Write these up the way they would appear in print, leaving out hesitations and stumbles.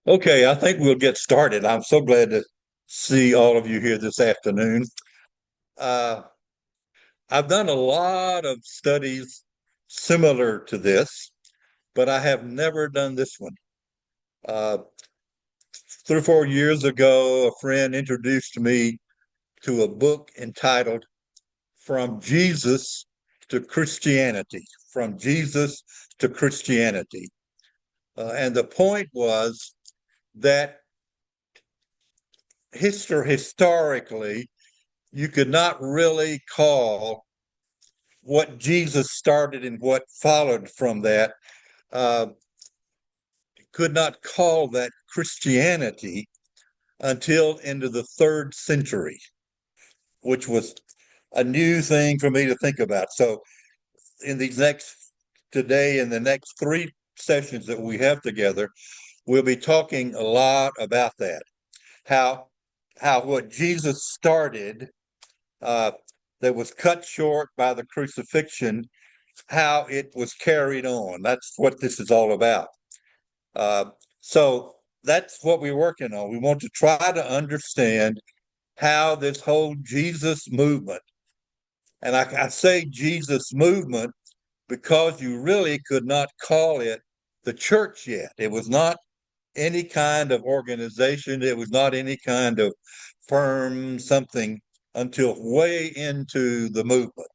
Okay, I think we'll get started. I'm so glad to see all of you here this afternoon. Uh, I've done a lot of studies similar to this, but I have never done this one. Uh, 3 or 4 years ago, a friend introduced me to a book entitled From Jesus to Christianity. From Jesus to Christianity. And the point was that historically, you could not really call what Jesus started and what followed from that, uh, could not call that Christianity until into the 3rd century, which was a new thing for me to think about. So, in these next today and the next 3 sessions that we have together, we'll be talking a lot about that. How what Jesus started, uh, that was cut short by the crucifixion, how it was carried on. That's what this is all about. Uh, so that's what we're working on. We want to try to understand how this whole Jesus movement, and I say Jesus movement because you really could not call it the church yet. It was not any kind of organization. It was not any kind of firm something until way into the movement.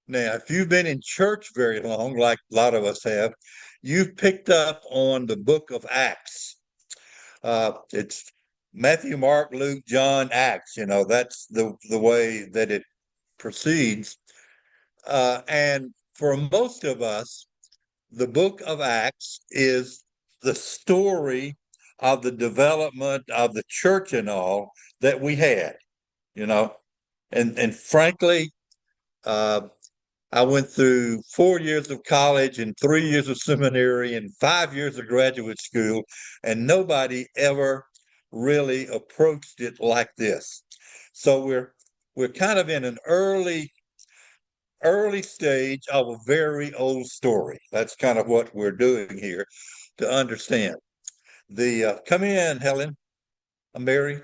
Now, if you've been in church very long, like a lot of us have, you've picked up on the book of Acts. It's Matthew, Mark, Luke, John, Acts. That's the way that it proceeds. And for most of us, the book of Acts is the story of the development of the church and all that we had, you know. And frankly, uh, I went through 4 years of college and 3 years of seminary and 5 years of graduate school, and nobody ever really approached it like this. So we're kind of in an early stage of a very old story. That's kind of what we're doing here to understand. The come in, Helen, Mary.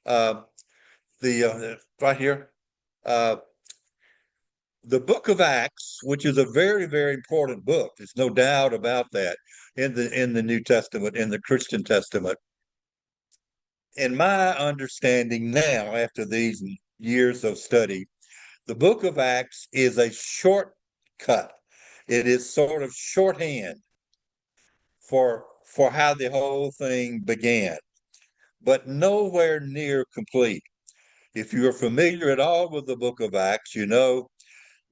Uh, the right here. Uh, the book of Acts, which is a very, very important book. There's no doubt about that in the New Testament, in the Christian Testament. In my understanding now, after these years of study, the book of Acts is a shortcut. It is sort of shorthand for how the whole thing began, but nowhere near complete. If you are familiar at all with the book of Acts, you know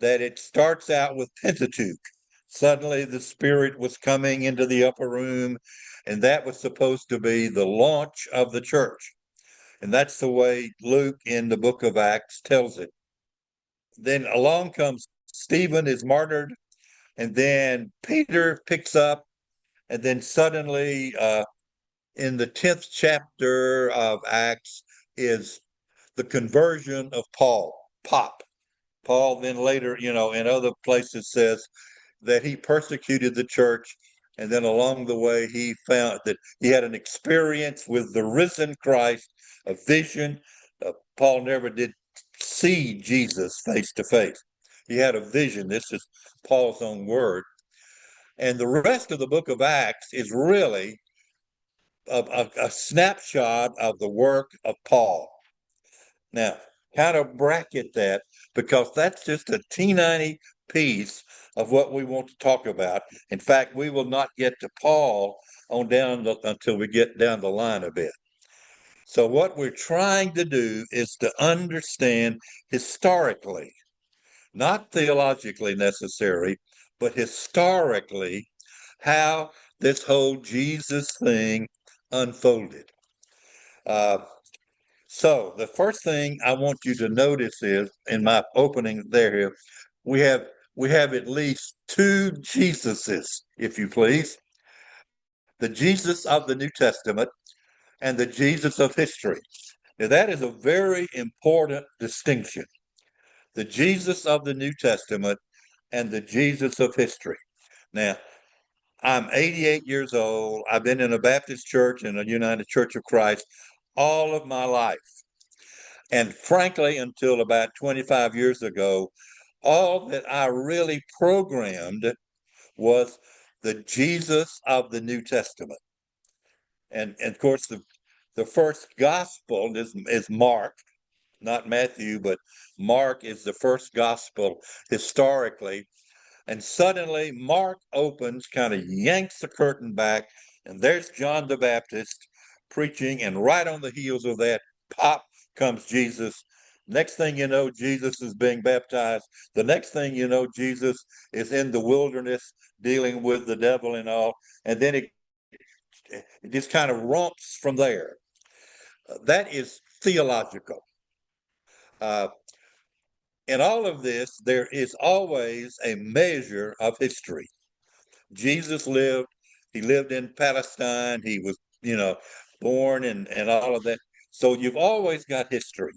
that it starts out with Pentateuch. Suddenly the Spirit was coming into the upper room, and that was supposed to be the launch of the church. And that's the way Luke in the book of Acts tells it. Then along comes Stephen is martyred, and then Peter picks up, and then suddenly in the 10th chapter of Acts is the conversion of Paul, Pop. Paul then later, in other places says that he persecuted the church. And then along the way, he found that he had an experience with the risen Christ, a vision. Paul never did see Jesus face to face. He had a vision. This is Paul's own word. And the rest of the book of Acts is really a snapshot of the work of Paul. Now, kind of bracket that because that's just a teeny piece of what we want to talk about. In fact, we will not get to Paul until we get down the line a bit. So, what we're trying to do is to understand historically, not theologically necessary, but historically, how this whole Jesus thing unfolded. Uh, so the first thing I want you to notice is in my opening there here, we have we have at least two Jesuses, if you please. The Jesus of the New Testament and the Jesus of history. Now that is a very important distinction. The Jesus of the New Testament and the Jesus of history. Now, I'm 88 years old. I've been in a Baptist church and a United Church of Christ all of my life. And frankly, until about 25 years ago, all that I really programmed was the Jesus of the New Testament. And of course, the first gospel is Mark, not Matthew, but Mark is the first gospel historically. And suddenly Mark opens, kind of yanks the curtain back, and there's John the Baptist preaching, and right on the heels of that, pop comes Jesus. Next thing you know, Jesus is being baptized. The next thing you know, Jesus is in the wilderness dealing with the devil and all. And then it just kind of romps from there. That is theological. Uh, in all of this, there is always a measure of history. Jesus lived, he lived in Palestine, he was, born and all of that. So you've always got history.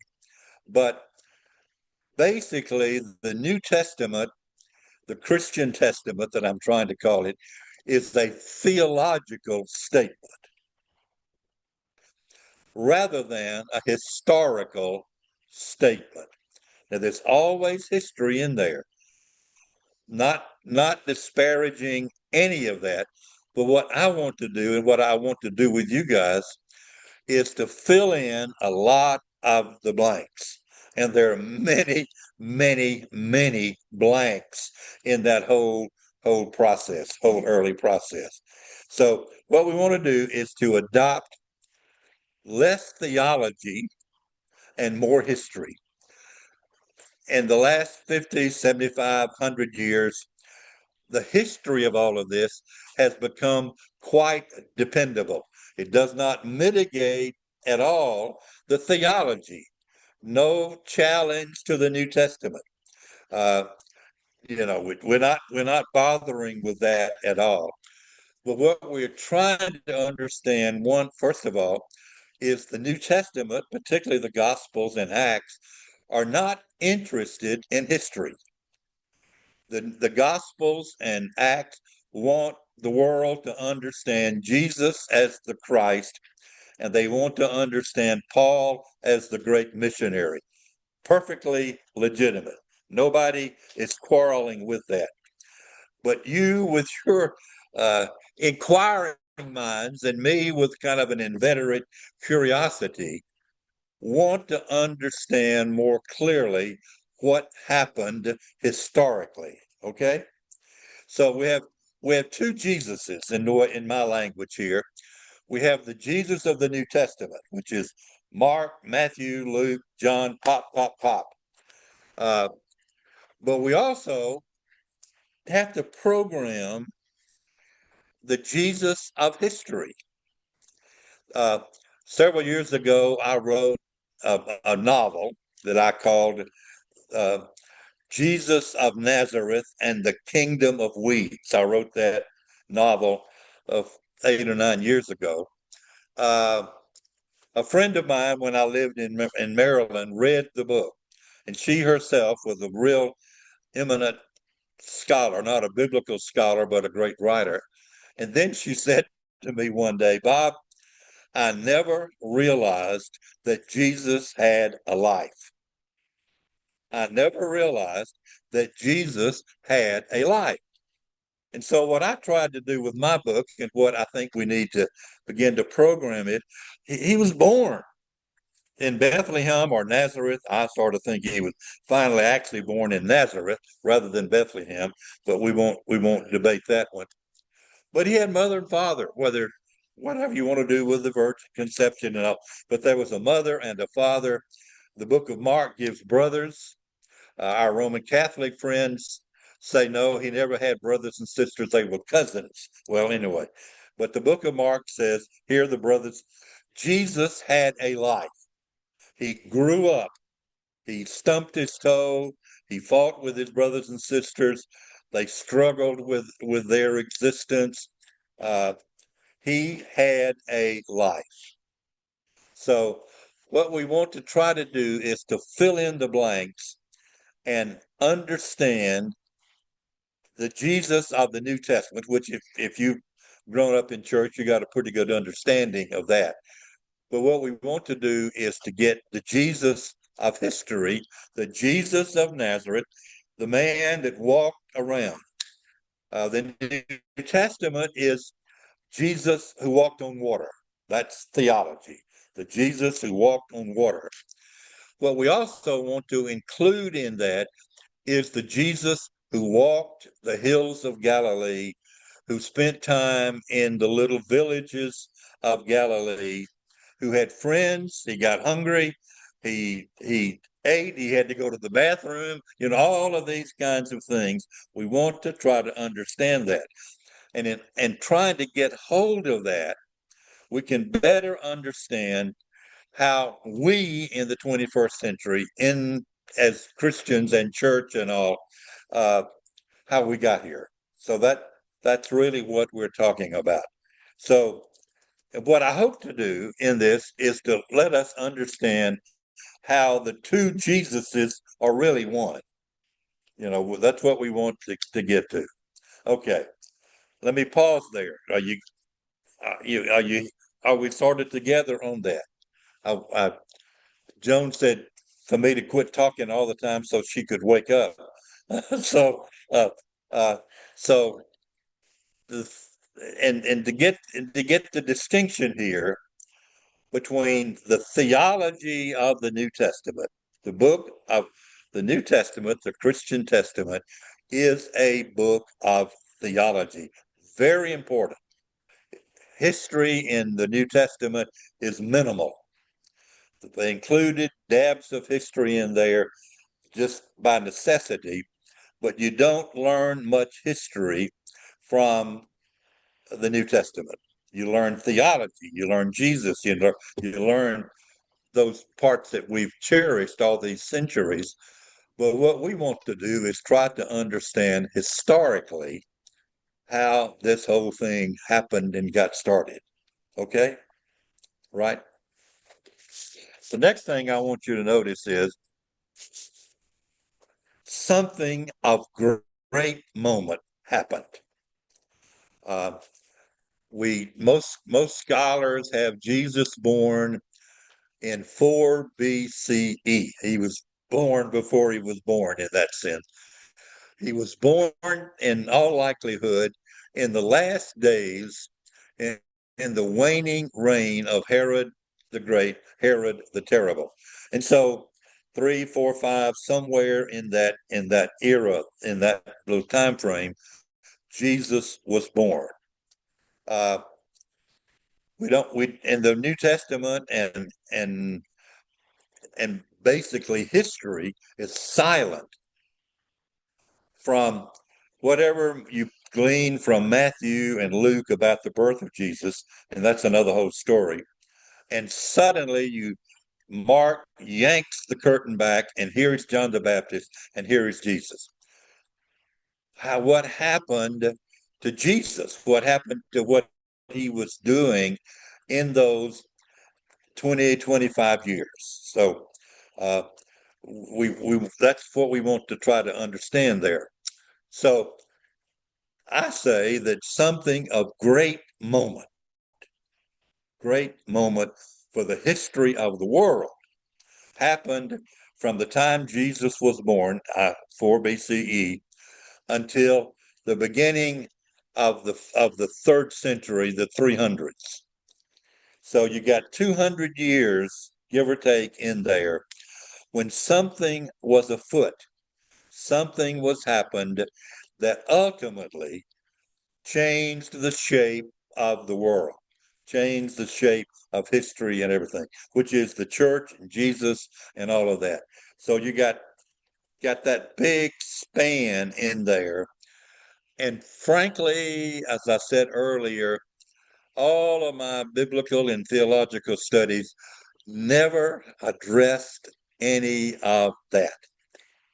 But basically, the New Testament, the Christian Testament that I'm trying to call it, is a theological statement rather than a historical statement. Now, there's always history in there, not disparaging any of that. But what I want to do and what I want to do with you guys is to fill in a lot of the blanks. And there are many, many, many blanks in that whole process, whole early process. So what we want to do is to adopt less theology and more history. In the last 50, 75, 100 years, the history of all of this has become quite dependable. It does not mitigate at all the theology. No challenge to the New Testament. Uh, we're not bothering with that at all. But what we're trying to understand, one, first of all, is the New Testament, particularly the Gospels and Acts, are not interested in history. The Gospels and Acts want the world to understand Jesus as the Christ, and they want to understand Paul as the great missionary. Perfectly legitimate. Nobody is quarreling with that. But you, with your inquiring minds, and me with kind of an inveterate curiosity, want to understand more clearly what happened historically. Okay, so we have two Jesuses in my language here. We have the Jesus of the New Testament, which is Mark, Matthew, Luke, John, pop, pop, pop. Uh, but we also have to program the Jesus of history. Uh, Several years ago, I wrote a novel that I called uh, Jesus of Nazareth and the Kingdom of Weeds. I wrote that novel of 8 or 9 years ago. Uh, a friend of mine, when I lived in Maryland, read the book, and she herself was a real eminent scholar, not a biblical scholar, but a great writer. And then she said to me one day, Bob, I never realized that Jesus had a life. I never realized that Jesus had a life. And so, what I tried to do with my book, and what I think we need to begin to program it, he was born in Bethlehem or Nazareth. I sort of think he was finally actually born in Nazareth rather than Bethlehem, but we won't debate that one. But he had mother and father, whatever you want to do with the virgin conception and all. But there was a mother and a father. The book of Mark gives brothers. Our Roman Catholic friends say no, he never had brothers and sisters, they were cousins. Well, anyway, but the book of Mark says, here the brothers, Jesus had a life. He grew up, he stumped his toe, he fought with his brothers and sisters, they struggled with their existence. Uh, he had a life. So, what we want to try to do is to fill in the blanks and understand the Jesus of the New Testament, which if you've grown up in church, you got a pretty good understanding of that. But what we want to do is to get the Jesus of history, the Jesus of Nazareth, the man that walked around. The New Testament is Jesus who walked on water. That's theology. The Jesus who walked on water. What we also want to include in that is the Jesus who walked the hills of Galilee, who spent time in the little villages of Galilee, who had friends, he got hungry, he ate, he had to go to the bathroom, all of these kinds of things. We want to try to understand that. And trying to get hold of that, we can better understand how we in the 21st century, as Christians and church and all, uh, how we got here. So that's really what we're talking about. So what I hope to do in this is to let us understand how the two Jesuses are really one. That's what we want to get to. Okay, let me pause there. Are we sorted together on that? I, Joan said for me to quit talking all the time so she could wake up. so, uh, uh, so the, and to get the distinction here between the theology of the New Testament, the book of the New Testament, the Christian Testament, is a book of theology. Very important. History in the New Testament is minimal. They included dabs of history in there just by necessity, but you don't learn much history from the New Testament. You learn theology, you learn Jesus, you learn those parts that we've cherished all these centuries. But what we want to do is try to understand historically how this whole thing happened and got started. Okay? Right? The next thing I want you to notice is something of great moment happened. Uh, most scholars have Jesus born in 4 BCE. He was born before he was born in that sense. He was born in all likelihood in the last days in, in the waning reign of Herod the Great, Herod the Terrible. And so 3, 4, 5, somewhere in that era, in that little time frame, Jesus was born. Uh, we in the New Testament and basically history is silent from whatever you glean from Matthew and Luke about the birth of Jesus, and that's another whole story. And suddenly Mark yanks the curtain back, and here is John the Baptist, and here is Jesus. What happened to Jesus? What happened to what he was doing in those 20, 25 years? So uh, we that's what we want to try to understand there. So I say that something of great moment for the history of the world happened from the time Jesus was born, 4 BCE, until the beginning of the third century, the 300s. So you got 200 years, give or take, in there when something was afoot, something was happened that ultimately changed the shape of the world, changed the shape of history and everything, which is the church and Jesus and all of that. So you got that big span in there. And frankly, as I said earlier, all of my biblical and theological studies never addressed any of that.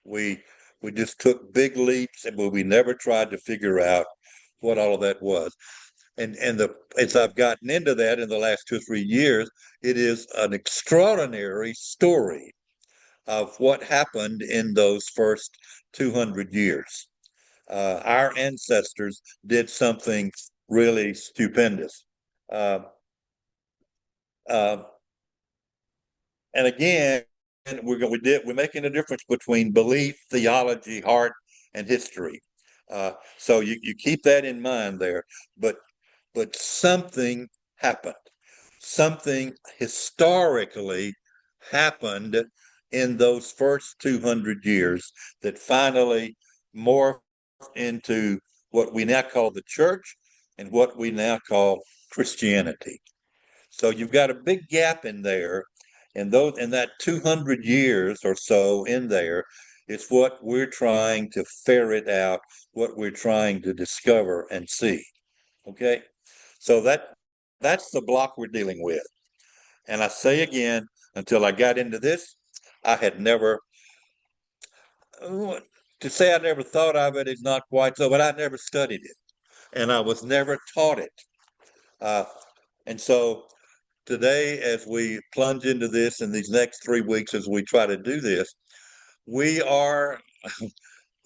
We we just took big leaps, but we never tried to figure out what all of that was. And as I've gotten into that in the last 2 or 3 years, it is an extraordinary story of what happened in those first 200 years. Our ancestors did something really stupendous. Uh, uh, and again, we're making a difference between belief, theology, heart, and history. So you keep that in mind there. But something happened. Something historically happened in those first 200 years that finally morphed into what we now call the church and what we now call Christianity. So you've got a big gap in there, and those in that 200 years or so in there, it's what we're trying to ferret out, what we're trying to discover and see. Okay, so that's the block we're dealing with. And I say again, until I got into this, I had never to say I never thought of it is not quite so, but I never studied it, and I was never taught it. Uh, and so today, as we plunge into this in these next 3 weeks, as we try to do this, we are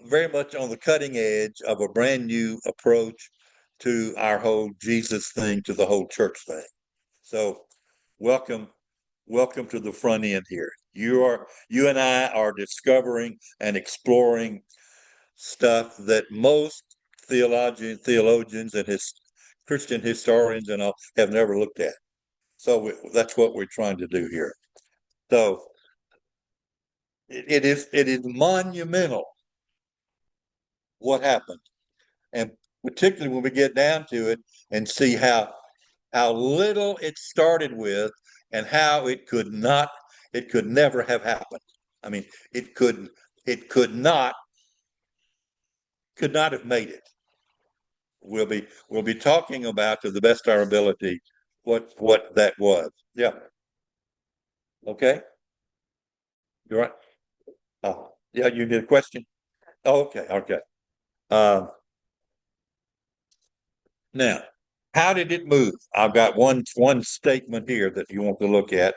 very much on the cutting edge of a brand new approach to our whole Jesus thing, to the whole church thing. So welcome, welcome to the front end here. You and I are discovering and exploring stuff that most theologians and his Christian historians and all have never looked at. So that's what we're trying to do here. So it is monumental what happened, and particularly when we get down to it and see how little it started with and how it could never have happened. I mean, it could not have made it. We'll be talking about, to the best of our ability, what that was. Yeah. Okay. You're right. Yeah, you did a question. Oh, okay. Okay. Um, Now, how did it move? I've got one statement here that you want to look at.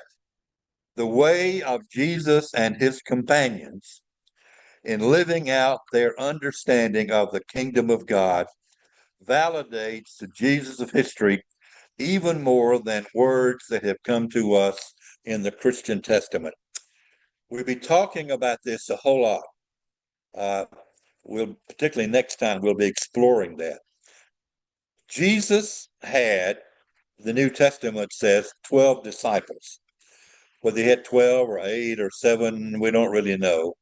The way of Jesus and his companions in living out their understanding of the kingdom of God validates the Jesus of history even more than words that have come to us in the Christian Testament. We'll be talking about this a whole lot. Particularly next time, we'll be exploring that. Jesus had, the New Testament says, 12 disciples. Whether he had 12 or 8 or 7, we don't really know.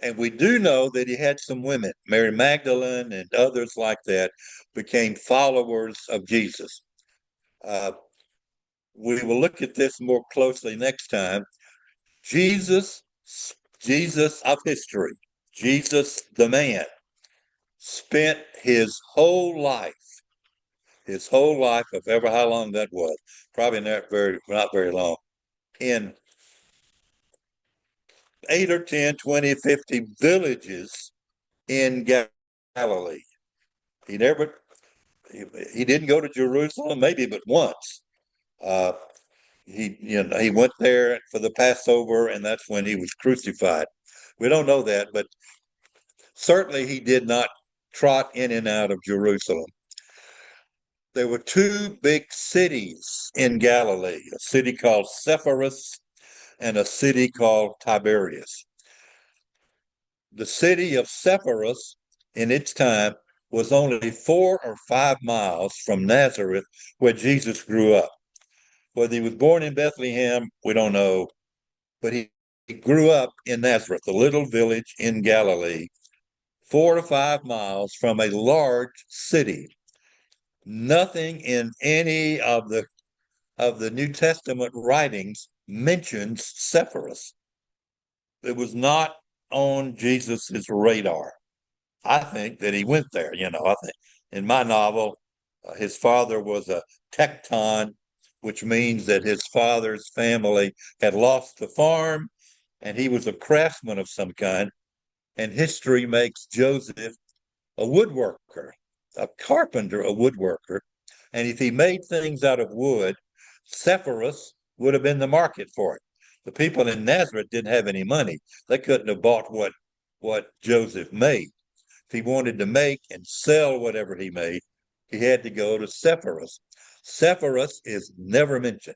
And we do know that he had some women. Mary Magdalene and others like that became followers of Jesus. Uh, we will look at this more closely next time. Jesus, Jesus of history, Jesus the man, spent his whole life of ever how long that was, probably not very long, in 8 or 10, 20, 50 villages in Galilee. He never he didn't go to Jerusalem, maybe but once. Uh, he went there for the Passover, and that's when he was crucified. We don't know that, but certainly he did not trot in and out of Jerusalem. There were two big cities in Galilee, a city called Sepphoris and a city called Tiberias. The city of Sepphoris in its time was only 4 or 5 miles from Nazareth, where Jesus grew up. Whether he was born in Bethlehem, we don't know, but he grew up in Nazareth, a little village in Galilee, 4 to 5 miles from a large city. Nothing in any of the New Testament writings mentions Sepphoris. It was not on Jesus's radar. I think that he went there. I think in my novel, his father was a tecton, which means that his father's family had lost the farm and he was a craftsman of some kind. And history makes Joseph a woodworker, a carpenter, a woodworker. And if he made things out of wood, Sepphoris would have been the market for it. The people in Nazareth didn't have any money. They couldn't have bought what Joseph made. he wanted to make and sell whatever he made, he had to go to Sepphoris. Sepphoris is never mentioned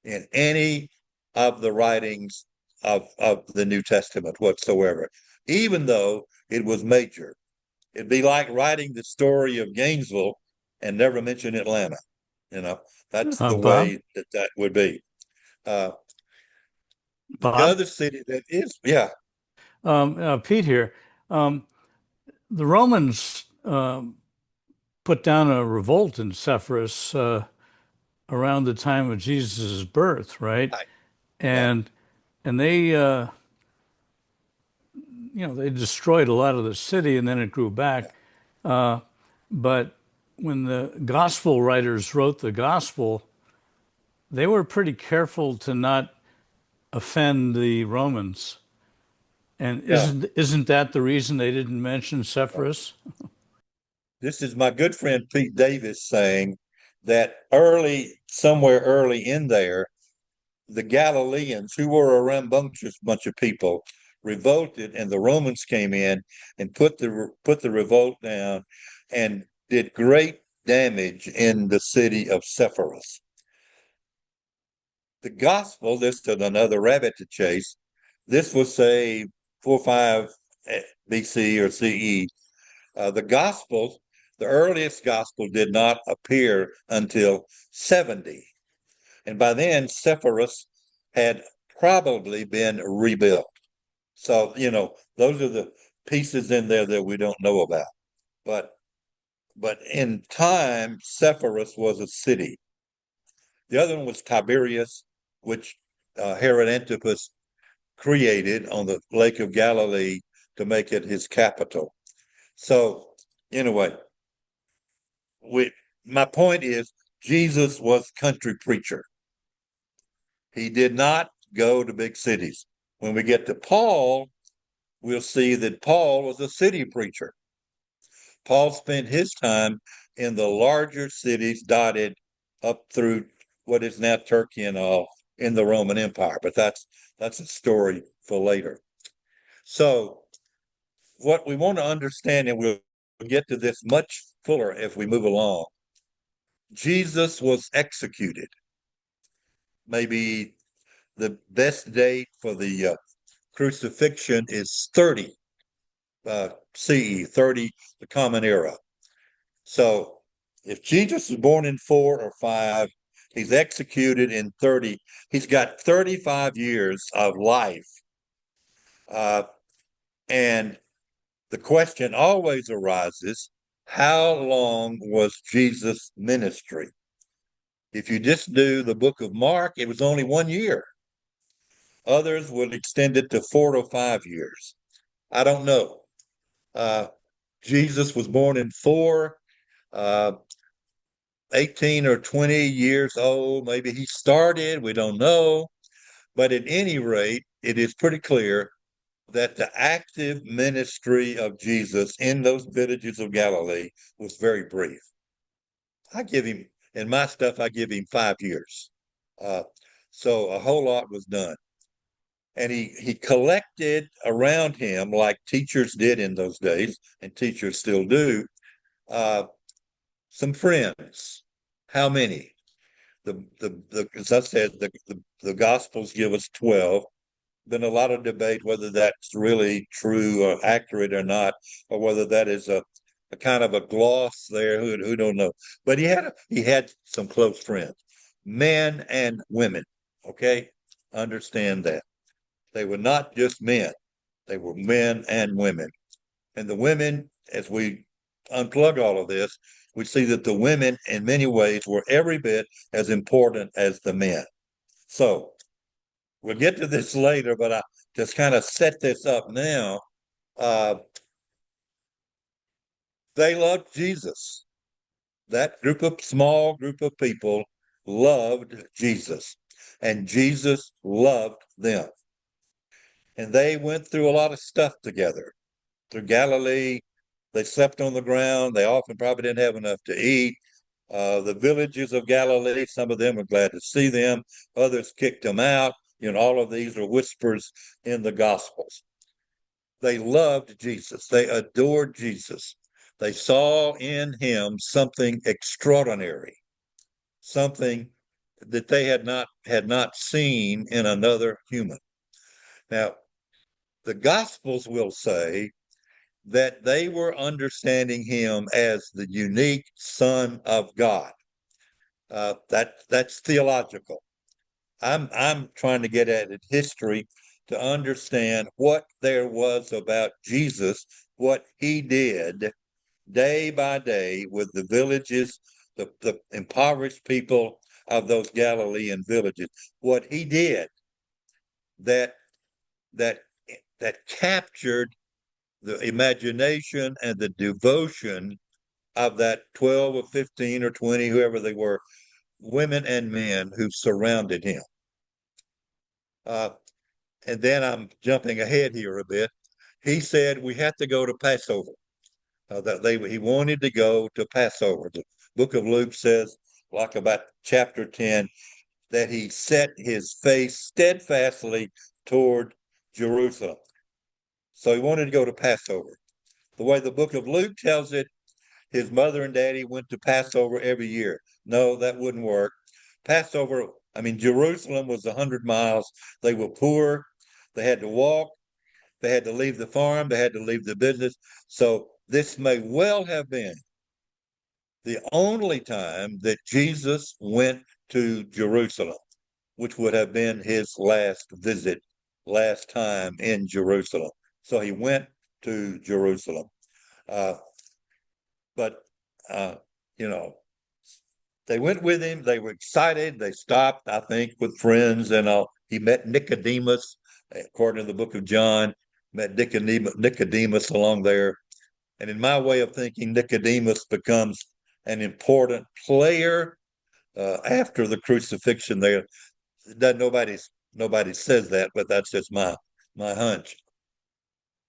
in any of the writings of the New Testament whatsoever, even though it was major. It'd be like writing the story of Gainesville and never mention Atlanta. You know, that's the Bob, way that would be. Uh, the Bob, other city that is, yeah, Pete here. Um, the Romans put down a revolt in Sepphoris around the time of Jesus' birth, right? right, yeah, And they they destroyed a lot of the city, and then it grew yeah, back. Uh, but when the gospel writers wrote the gospel, they were pretty careful to not offend the Romans. And yeah. isn't that the reason they didn't mention Right. Sepphoris? This is my good friend Pete Davis saying that early, somewhere early in there, the Galileans, who were a rambunctious bunch of people, revolted, and the Romans came in and put the revolt down and did great damage in the city of Sepphoris. The gospel, this is another rabbit to chase. This was say 4 or 5 BC or CE. The gospel, the earliest gospel, did not appear until 70. And by then, Sepphoris had probably been rebuilt. So, those are the pieces in there that we don't know about. But but in time, Sepphoris was a city. The other one was Tiberias, which Herod Antipas created on the Lake of Galilee to make it his capital. So, anyway, my point is Jesus was country preacher. He did not go to big cities. When we get to Paul, we'll see that Paul was a city preacher. Paul spent his time in the larger cities dotted up through what is now Turkey and all in the Roman Empire, but that's a story for later. So what we want to understand, and we'll get to this much fuller as we move along, Jesus was executed. Maybe the best date for the crucifixion is 30 CE, 30, the Common Era. So if Jesus was born in 4 or 5, he's executed in 30. He's got 35 years of life. And the question always arises, how long was Jesus' ministry? If you just do the book of Mark, it was only 1 year. Others would extend it to 4 to 5 years. I don't know. Uh, Jesus was born in 4, uh, 18 or 20 years old. Maybe he started, we don't know. But at any rate, it is pretty clear that the active ministry of Jesus in those villages of Galilee was very brief. I give him, in my stuff, I give him 5 years. Uh, so a whole lot was done. And he collected around him, like teachers did in those days, and teachers still do, uh, some friends. How many? As I said, the Gospels give us 12. Been a lot of debate whether that's really true or accurate or not, or whether that is a kind of a gloss there. Who don't know? But he had some close friends, men and women. Okay, understand that they were not just men; they were men and women. And the women, as we unplug all of this, we see that the women, in many ways, were every bit as important as the men. So we'll get to this later, but I just kind of set this up now. Uh, they loved Jesus. That small group of people loved Jesus, and Jesus loved them. And they went through a lot of stuff together. Through Galilee, they slept on the ground. They often probably didn't have enough to eat. The villages of Galilee, some of them were glad to see them. Others kicked them out. All of these are whispers in the Gospels. They loved Jesus. They adored Jesus. They saw in him something extraordinary, something that they had not seen in another human. Now, the Gospels will say that they were understanding him as the unique Son of God. That's theological. I'm trying to get at history to understand what there was about Jesus, what he did day by day with the villages, the impoverished people of those Galilean villages, what he did that that that captured the imagination and the devotion of that 12 or 15 or 20, whoever they were, women and men who surrounded him. Uh, and then I'm jumping ahead here a bit. He said we have to go to Passover. He wanted to go to Passover. The book of Luke says, like about chapter 10, that he set his face steadfastly toward Jerusalem. So he wanted to go to Passover. The way the book of Luke tells it, his mother and daddy went to Passover every year. No, that wouldn't work. Jerusalem was 100 miles. They were poor. They had to walk. They had to leave the farm. They had to leave the business. So this may well have been the only time that Jesus went to Jerusalem, which would have been his last visit, last time in Jerusalem. So he went to Jerusalem. Uh, but, uh, you know, they went with him. They were excited. They stopped, I think, with friends and all. He met Nicodemus, according to the book of John, met Nicodemus along there. And in my way of thinking, Nicodemus becomes an important player after the crucifixion there. Nobody says that, but that's just my hunch.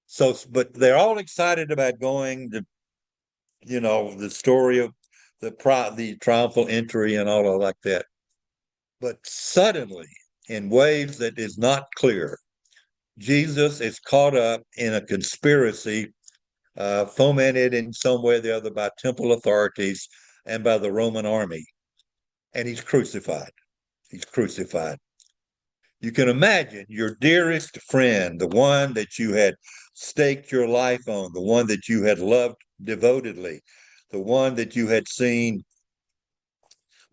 So, but they're all excited about going to, the story of the triumphal entry and all of like that. But suddenly, in ways that is not clear, Jesus is caught up in a conspiracy fomented in some way or the other by temple authorities and by the Roman army, and he's crucified. He's crucified. You can imagine your dearest friend, the one that you had staked your life on, the one that you had loved devotedly, the one that you had seen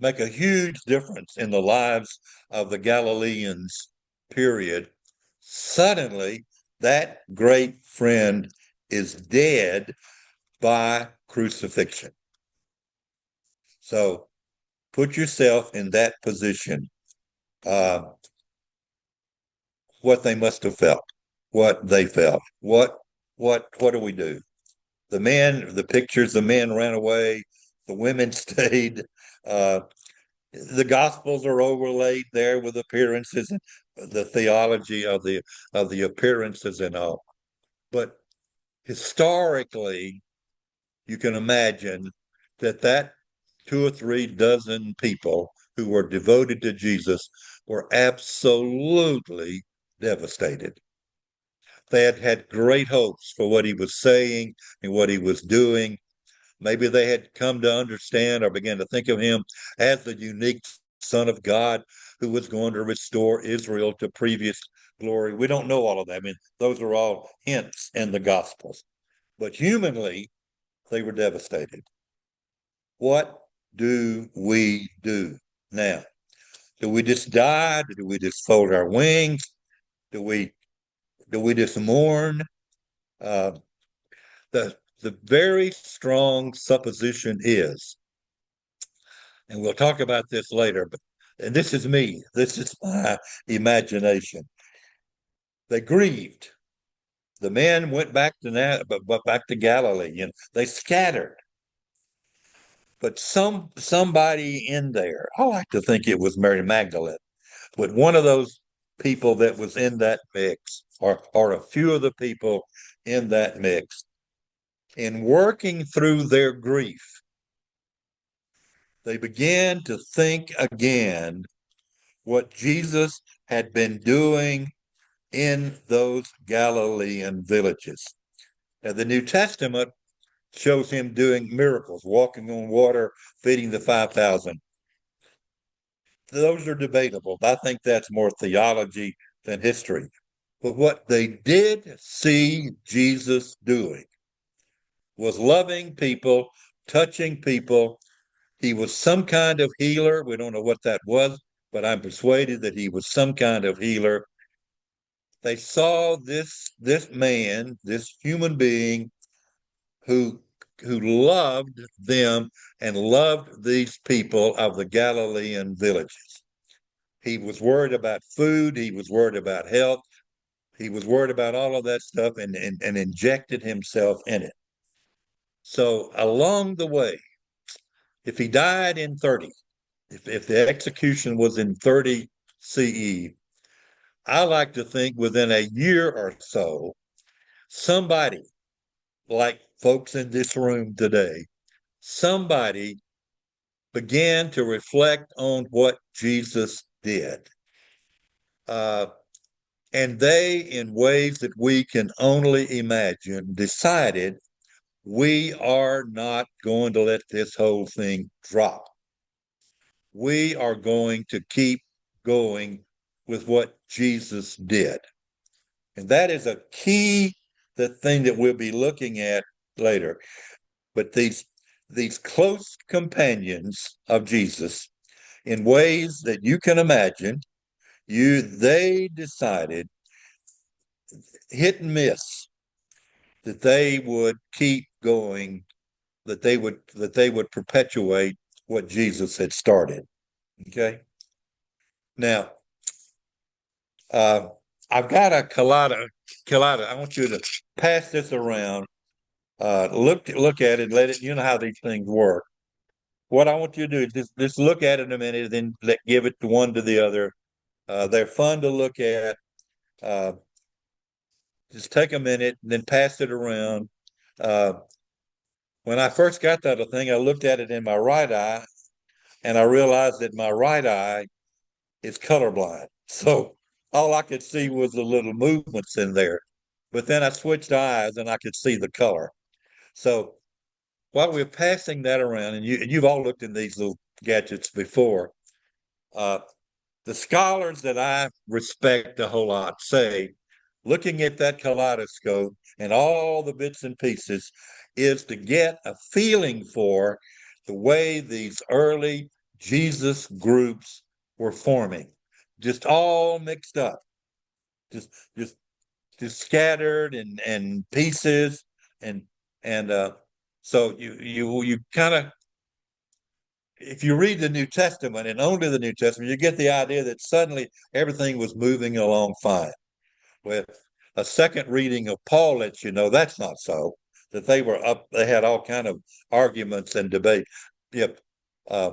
make a huge difference in the lives of the Galileans, period. Suddenly, that great friend is dead by crucifixion. So put yourself in that position. What they must have felt, what they felt. What do we do? The pictures, the men ran away, the women stayed. The Gospels are overlaid there with appearances, the theology of the appearances and all. But historically, you can imagine that 2 or 3 dozen people who were devoted to Jesus were absolutely devastated. They had had great hopes for what he was saying and what he was doing. Maybe they had come to understand or began to think of him as the unique Son of God who was going to restore Israel to previous glory. We don't know all of that. Those are all hints in the Gospels. But humanly, they were devastated. What do we do now? Do we just die? Do we just fold our wings? Do we just mourn? Uh, the very strong supposition is, and we'll talk about this later, and this is me, this is my imagination. They grieved. The men went back to Galilee, and they scattered. But somebody in there, I like to think it was Mary Magdalene, but one of those people that was in that mix, or a few of the people in that mix, in working through their grief, they began to think again what Jesus had been doing in those Galilean villages. Now, the New Testament shows him doing miracles, walking on water, feeding the 5,000. Those are debatable. I think that's more theology than history. But what they did see Jesus doing was loving people, touching people. He was some kind of healer. We don't know what that was, but I'm persuaded that he was some kind of healer. They saw this man, this human being who who loved them and loved these people of the Galilean villages. He was worried about food, he was worried about health, he was worried about all of that stuff and injected himself in it. So along the way, if he died in 30, if the execution was in 30 CE, I like to think within a year or so, somebody like folks in this room today, somebody began to reflect on what Jesus did. Uh, and they, in ways that we can only imagine, decided we are not going to let this whole thing drop. We are going to keep going with what Jesus did. And that is a key, the thing that we'll be looking at later. But these close companions of Jesus, in ways that you can imagine, they decided, hit and miss, that they would keep going, that they would perpetuate what Jesus had started. Okay. Now, uh, I've got a colada. I want you to pass this around. Look at it. Let it. You know how these things work. What I want you to do is just look at it a minute, then give it to one to the other. They're fun to look at. Uh, just take a minute and then pass it around. Uh, when I first got that thing, I looked at it in my right eye, and I realized that my right eye is colorblind. So all I could see was the little movements in there. But then I switched eyes and I could see the color. So while we're passing that around, and you've all looked in these little gadgets before, uh, the scholars that I respect a whole lot say, looking at that kaleidoscope and all the bits and pieces is to get a feeling for the way these early Jesus groups were forming, just all mixed up, just just just scattered and pieces and and so you kind of, if you read the New Testament and only the New Testament, you get the idea that suddenly everything was moving along fine. With a second reading of Paul lets you know that's not so, that they were up, they had all kind of arguments and debate, yep, uh,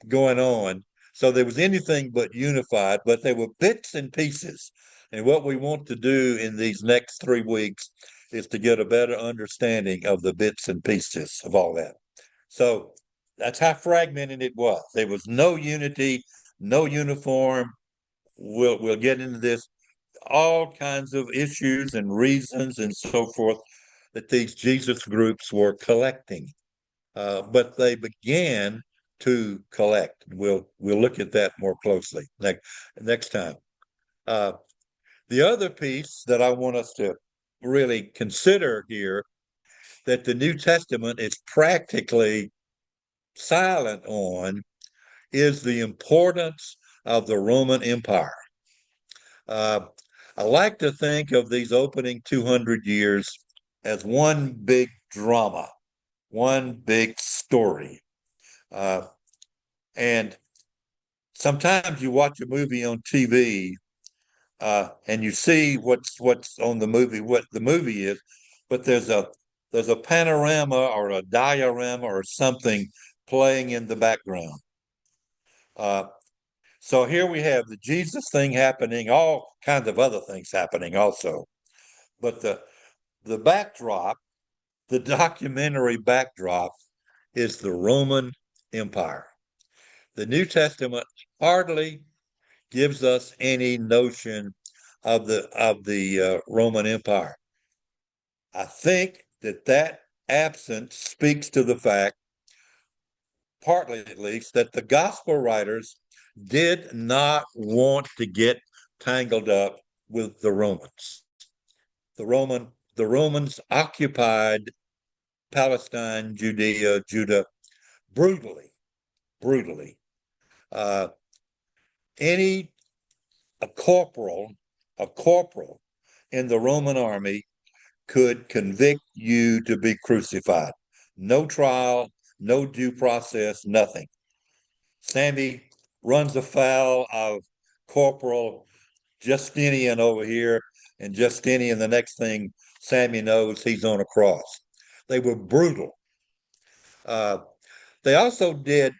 going on. So there was anything but unified, but there were bits and pieces. And what we want to do in these next 3 weeks is to get a better understanding of the bits and pieces of all that. So that's how fragmented it was. There was no unity, no uniform. We'll get into this, all kinds of issues and reasons and so forth that these Jesus groups were collecting. But they began to collect. We'll look at that more closely next time. Uh, the other piece that I want us to really consider here, that the New Testament is practically silent on, is the importance of the Roman Empire. Uh, I like to think of these opening 200 years as one big drama, one big story. Uh, and sometimes you watch a movie on TV and you see what's on the movie, what the movie is, but there's a panorama or a diorama or something playing in the background. Uh, so here we have the Jesus thing happening, all kinds of other things happening also. But the backdrop, the documentary backdrop, is the Roman Empire. The New Testament hardly gives us any notion of the Roman Empire. I think that absence speaks to the fact, partly at least, that the gospel writers did not want to get tangled up with the Romans. The Romans occupied Palestine, Judea, Judah brutally, brutally. Uh, any a corporal, a corporal in the Roman army could convict you to be crucified. No trial, no due process, nothing. Sammy runs afoul of Corporal Justinian over here, and Justinian, the next thing Sammy knows, he's on a cross. They were brutal. Uh, they also did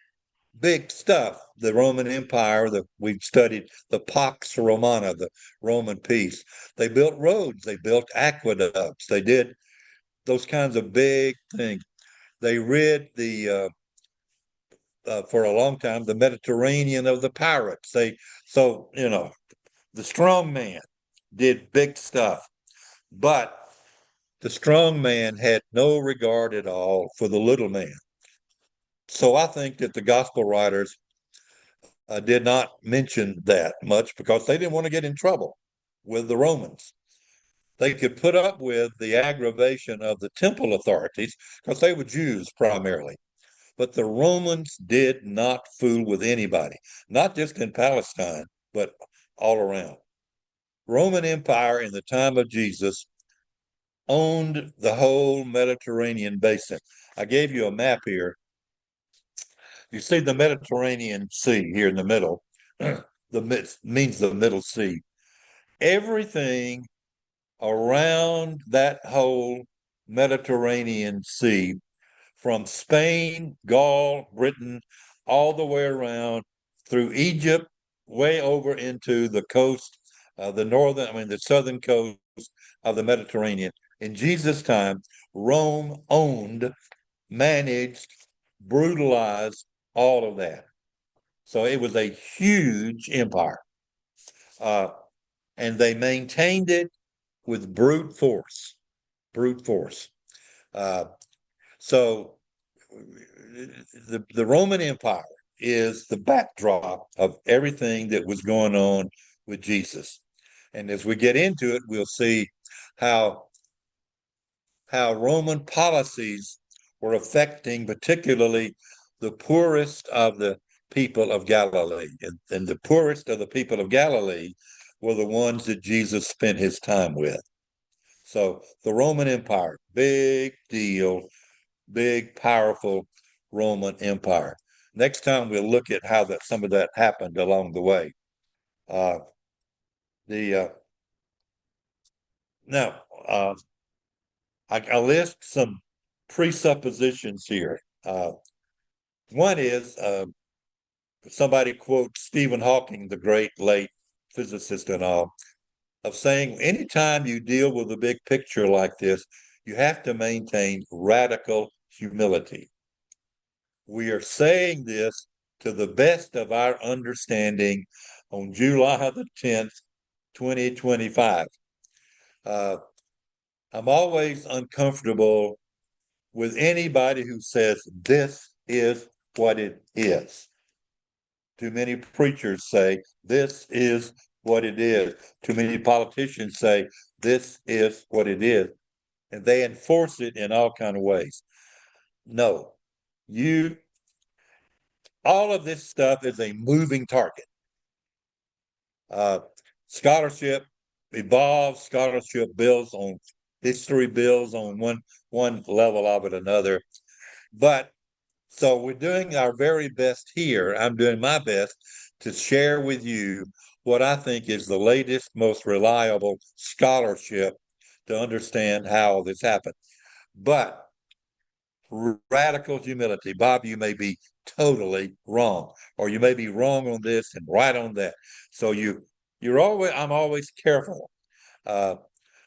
big stuff. The Roman Empire, we've studied the Pax Romana, the Roman peace. They built roads, they built aqueducts, they did those kinds of big things. They rid for a long time, the Mediterranean of the pirates. The strong man did big stuff, but the strong man had no regard at all for the little man. So I think that the gospel writers did not mention that much because they didn't want to get in trouble with the Romans. They could put up with the aggravation of the temple authorities because they were Jews primarily. But the Romans did not fool with anybody, not just in Palestine, but all around. Roman Empire in the time of Jesus owned the whole Mediterranean basin. I gave you a map here. You see the Mediterranean Sea here in the middle. Means the Middle Sea. Everything around that whole Mediterranean Sea, from Spain, Gaul, Britain, all the way around through Egypt, way over into the coast, the southern coast of the Mediterranean. In Jesus' time, Rome owned, managed, brutalized all of that. So it was a huge empire. Uh, and they maintained it with brute force. Brute force. Uh, so the Roman Empire is the backdrop of everything that was going on with Jesus. And as we get into it, we'll see how Roman policies were affecting particularly the poorest of the people of Galilee. And the poorest of the people of Galilee were the ones that Jesus spent his time with. So the Roman Empire, big deal, big, powerful Roman Empire. Next time we'll look at how some of that happened along the way. Uh, the Now, I list some presuppositions here. One is somebody quotes Stephen Hawking, the great late physicist and all, of saying anytime you deal with a big picture like this, you have to maintain radical humility. We are saying this to the best of our understanding on July the 10th, 2025. I'm always uncomfortable with anybody who says this is what it is. Too many preachers say this is what it is. Too many politicians say this is what it is. And they enforce it in all kinds of ways. No, all of this stuff is a moving target. Scholarship evolves, scholarship builds on history, builds on one level of it another. But so we're doing our very best here. I'm doing my best to share with you what I think is the latest, most reliable scholarship to understand how this happened. But radical humility. Bob, you may be totally wrong, or you may be wrong on this and right on that. So I'm always careful. Uh,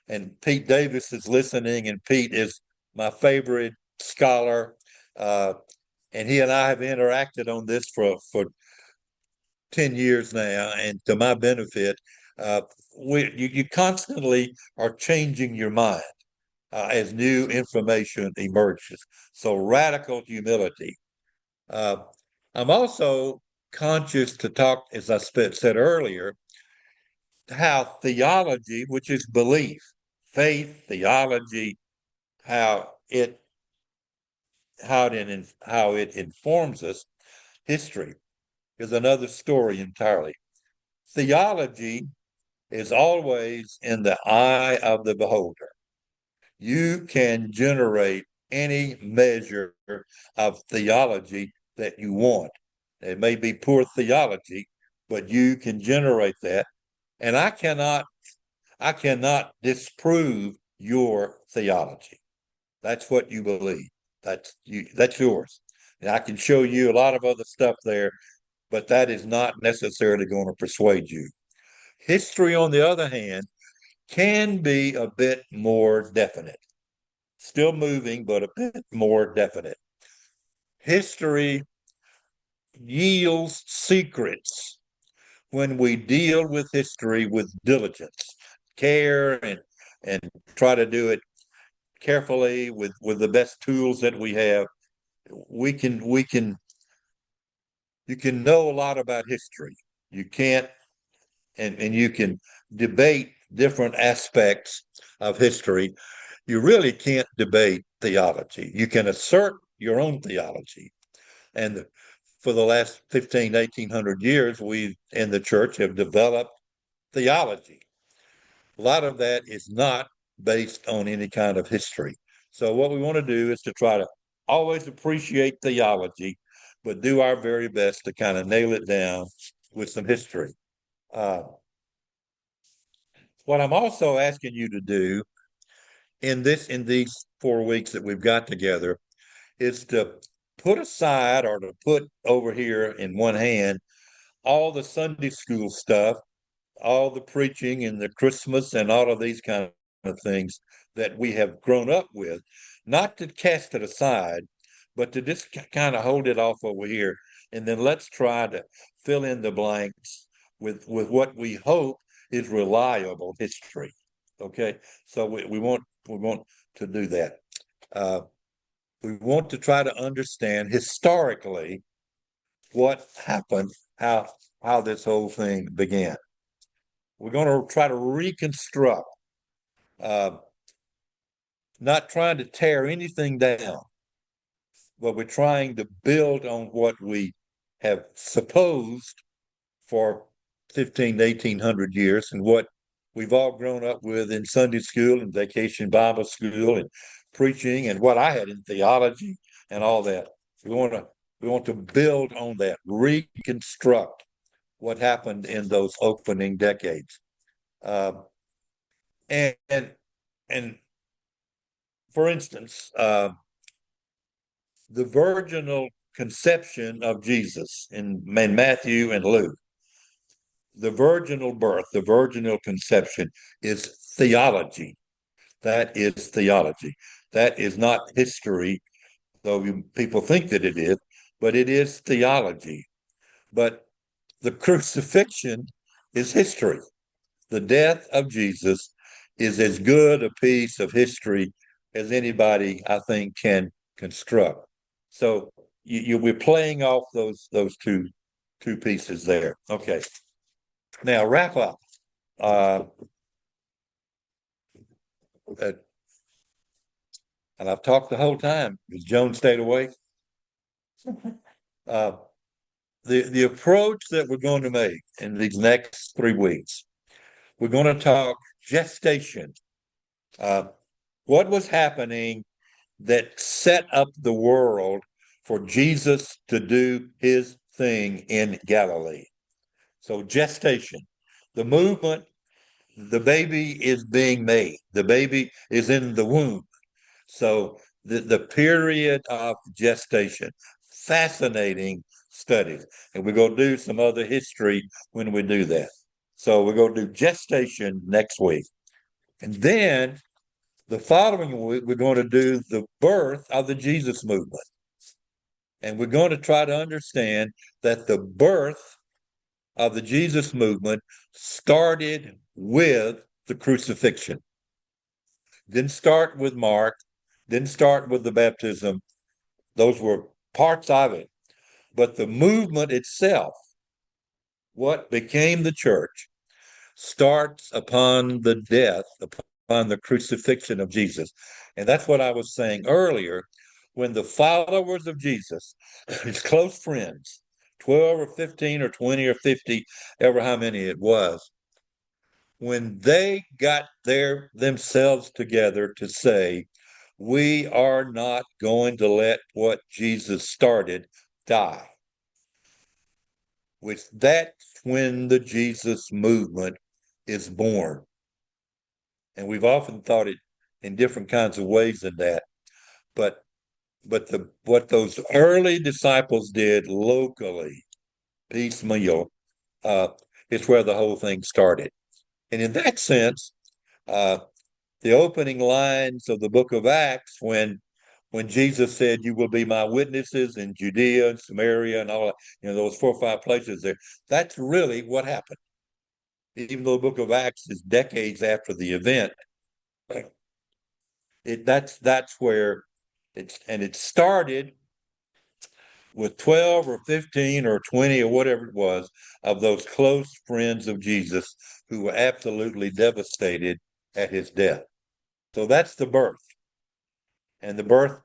and Pete Davis is listening, and Pete is my favorite scholar. And he and I have interacted on this for 10 years now, and to my benefit, Uh, you constantly are changing your mind as new information emerges. So radical humility. Uh, I'm also conscious to talk, as I said earlier, how theology, which is belief, faith, theology, how it how it informs us. History is another story entirely. Theology is always in the eye of the beholder. You can generate any measure of theology that you want. It may be poor theology, but you can generate that. And I cannot disprove your theology. That's what you believe. That's yours. And I can show you a lot of other stuff there, but that is not necessarily going to persuade you. History, on the other hand, can be a bit more definite. Still moving, but a bit more definite. History yields secrets when we deal with history with diligence, care, and try to do it carefully with the best tools that we have. We can you can know a lot about history. You can't and you can debate different aspects of history. You really can't debate theology. You can assert your own theology. And for the last 15, 1800 years, we in the church have developed theology. A lot of that is not based on any kind of history. So what we want to do is to try to always appreciate theology, but do our very best to kind of nail it down with some history. Uh, what I'm also asking you to do in these 4 weeks that we've got together is to put aside or to put over here in one hand all the Sunday school stuff, all the preaching and the Christmas and all of these kind of things that we have grown up with, not to cast it aside, but to just kind of hold it off over here. And then let's try to fill in the blanks with what we hope is reliable history. Okay. So we want to do that. Uh, we want to try to understand historically what happened, how this whole thing began. We're going to try to reconstruct, uh, not trying to tear anything down, but we're trying to build on what we have supposed for 15 to 1800 years and what we've all grown up with in Sunday school and vacation Bible school and preaching and what I had in theology and all that. We want to build on that, reconstruct what happened in those opening decades. Um, and and for instance, the virginal conception of Jesus in Matthew and Luke, the virginal birth, the virginal conception is theology. That is theology. That is not history, though people think that it is, but it is theology. But the crucifixion is history. The death of Jesus is as good a piece of history as anybody, I think, can construct. So we're playing off those two pieces there. Okay. Now wrap up. Uh, uh, and I've talked the whole time because Joan stayed awake. Uh, the approach that we're going to make in these next 3 weeks, we're going to talk gestation. Uh, what was happening that set up the world for Jesus to do his thing in Galilee? So gestation, the movement, the baby is being made. The baby is in the womb. So the period of gestation, fascinating studies. And we're going to do some other history when we do that. So we're going to do gestation next week. And then the following week, we're going to do the birth of the Jesus movement. And we're going to try to understand that the birth of the Jesus movement started with the crucifixion. Didn't start with Mark, didn't start with the baptism. Those were parts of it. But the movement itself, what became the church, starts upon the death, upon the crucifixion of Jesus. And that's what I was saying earlier. When the followers of Jesus, his close friends, 12 or 15 or 20 or 50, ever how many it was, when they got themselves together to say, we are not going to let what Jesus started die, which that's when the Jesus movement is born. And we've often thought it in different kinds of ways than that. But what those early disciples did locally, piecemeal, uh, is where the whole thing started. And in that sense, uh, the opening lines of the book of Acts, when Jesus said, "You will be my witnesses in Judea and Samaria and all, those 4 or 5 places there," that's really what happened. Even though the book of Acts is decades after the event, that's where it started with 12 or 15 or 20 or whatever it was of those close friends of Jesus who were absolutely devastated at his death. So that's the birth. And the birth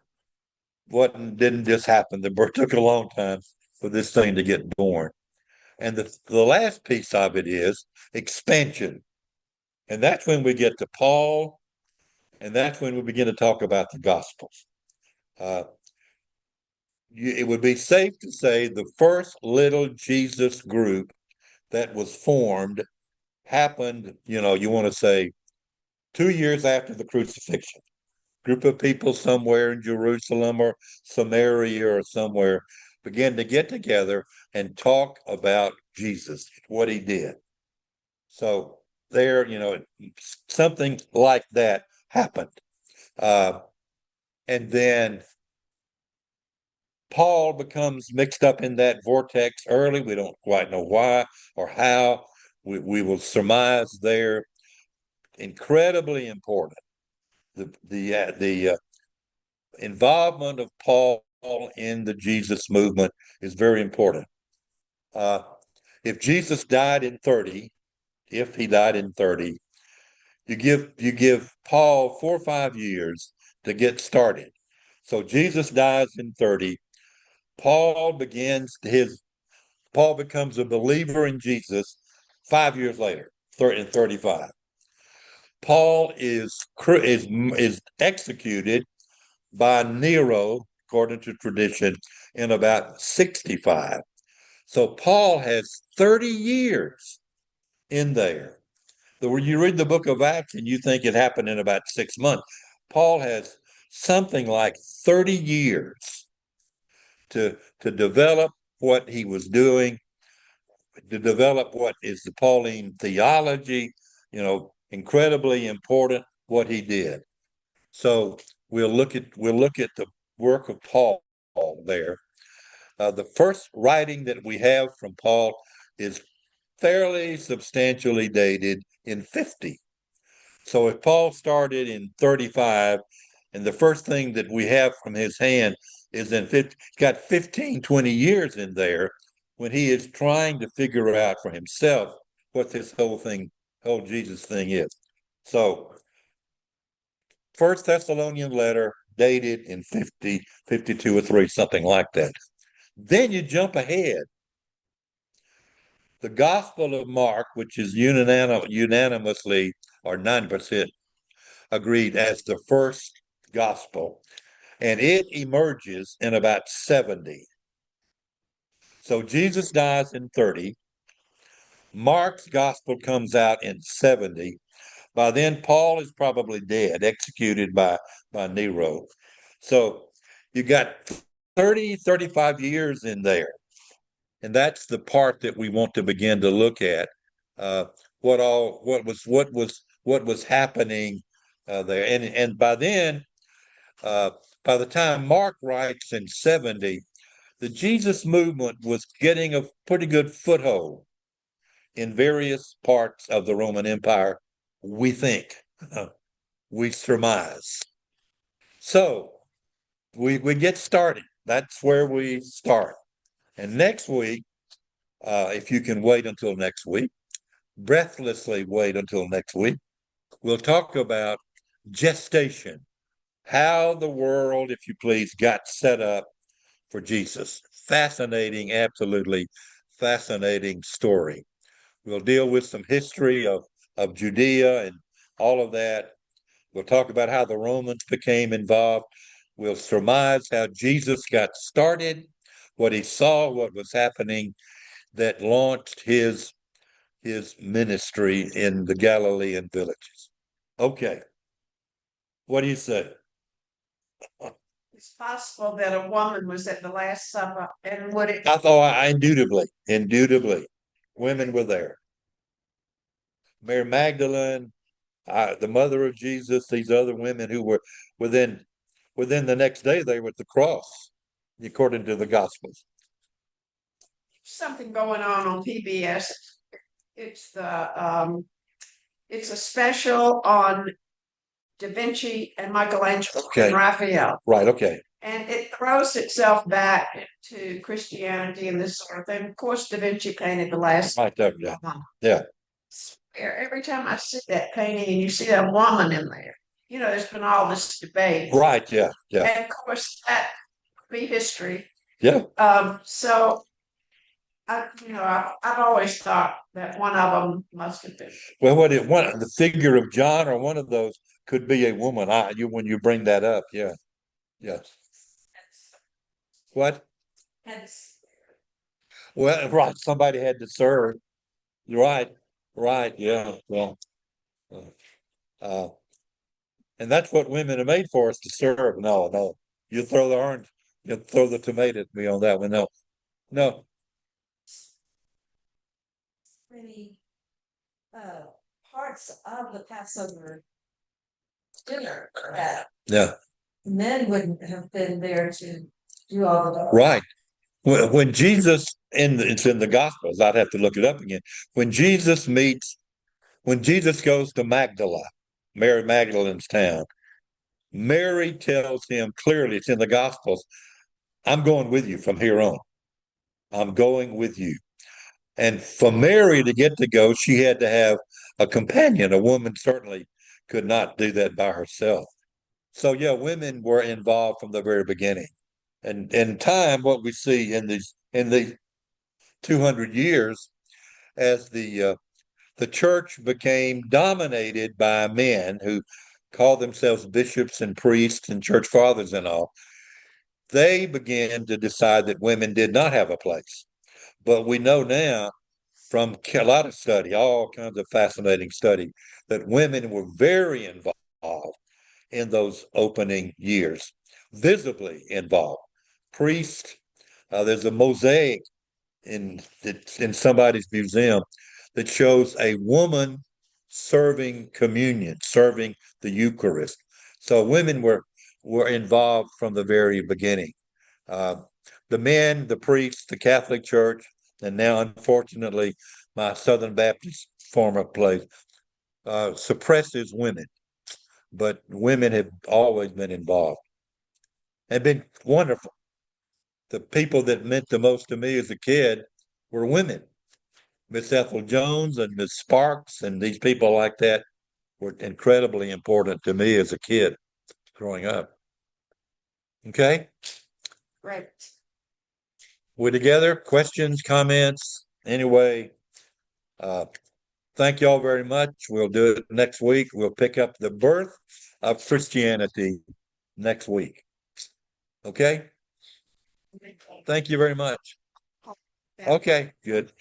didn't just happen. The birth took a long time for this thing to get born. And the last piece of it is expansion. And that's when we get to Paul, and that's when we begin to talk about the Gospels. It would be safe to say the first little Jesus group that was formed happened, you want to say 2 years after the crucifixion. Group of people somewhere in Jerusalem or Samaria or somewhere began to get together and talk about Jesus, what he did. So there, something like that happened. And then Paul becomes mixed up in that vortex early. We don't quite know why or how. We will surmise there. Incredibly important. The involvement of Paul in the Jesus movement is very important. If Jesus died in 30, if he died in 30, you give Paul 4 or 5 years to get started. So Jesus dies in 30. Paul becomes a believer in Jesus 5 years later, in 35. Paul is executed by Nero, according to tradition, in about 65. So Paul has 30 years in there. When you read the book of Acts and you think it happened in about 6 months, Paul has something like 30 years to develop what he was doing, to develop what is the Pauline theology, incredibly important what he did. So we'll look at the work of Paul there. The first writing that we have from Paul is fairly substantially dated in 50. So if Paul started in 35, and the first thing that we have from his hand is in 50, he's got 15, 20 years in there when he is trying to figure out for himself what this whole Jesus thing is. So First Thessalonian letter dated in 50, 52 or 3, something like that. Then you jump ahead. The Gospel of Mark, which is unanimously or 9% agreed as the first gospel, and it emerges in about 70. So Jesus dies in 30. Mark's gospel comes out in 70. By then, Paul is probably dead, executed by Nero. So you got 30, 35 years in there. And that's the part that we want to begin to look at. What was happening there. And by then, by the time Mark writes in 70, the Jesus movement was getting a pretty good foothold. in various parts of the Roman Empire, we think, we surmise. So we get started. That's where we start. And next week, if you can wait until next week, breathlessly wait until next week, we'll talk about gestation, how the world, if you please, got set up for Jesus. Fascinating, absolutely fascinating story. We'll deal with some history of Judea and all of that. We'll talk about how the Romans became involved. We'll surmise how Jesus got started, what he saw, what was happening that launched his ministry in the Galilean villages. Okay. What do you say? It's possible that a woman was at the Last Supper, and would it? I thought indubitably, women were there. Mary Magdalene, the mother of Jesus, these other women who were within the next day, they were at the cross, according to the Gospels. Something going on PBS. It's it's a special on Da Vinci and Michelangelo and Raphael. Right, okay. And it throws itself back to Christianity and this sort of thing. Of course, Da Vinci painted the last. Right there, yeah. Yeah. Every time I see that painting and you see a woman in there, there's been all this debate. Right, yeah, yeah. And of course, that could be history. Yeah. So I've always thought that one of them must have been. Well, the figure of John or one of those could be a woman. When you bring that up, yeah, yes. What? Well, right. Somebody had to serve. Right, right. Yeah, well, and that's what women are made for, is to serve. No, no. You throw the orange, you throw the tomato at me on that one. No, no. Many parts of the Passover dinner that Yeah. men wouldn't have been there to do all of that. Right. When Jesus, it's in the Gospels, I'd have to look it up again. When Jesus goes to Magdala, Mary Magdalene's town, Mary tells him clearly, it's in the Gospels, I'm going with you from here on. I'm going with you. And for Mary to get to go, she had to have a companion. A woman certainly could not do that by herself. So yeah, women were involved from the very beginning. And in time, what we see in the 200 years, as the church became dominated by men who called themselves bishops and priests and church fathers and all, they began to decide that women did not have a place. But we know now from a lot of study, all kinds of fascinating study, that women were very involved in those opening years, visibly involved. Priests, there's a mosaic in somebody's museum that shows a woman serving communion, serving the Eucharist. So women were involved from the very beginning. The men, the priests, the Catholic Church, and now, unfortunately, my Southern Baptist former place suppresses women, but women have always been involved and been wonderful. The people that meant the most to me as a kid were women. Miss Ethel Jones and Miss Sparks and these people like that were incredibly important to me as a kid growing up. Okay? Right. We're together. Questions, comments? Anyway, thank you all very much. We'll do it next week. We'll pick up the birth of Christianity next week. Okay? Thank you very much. Okay, good.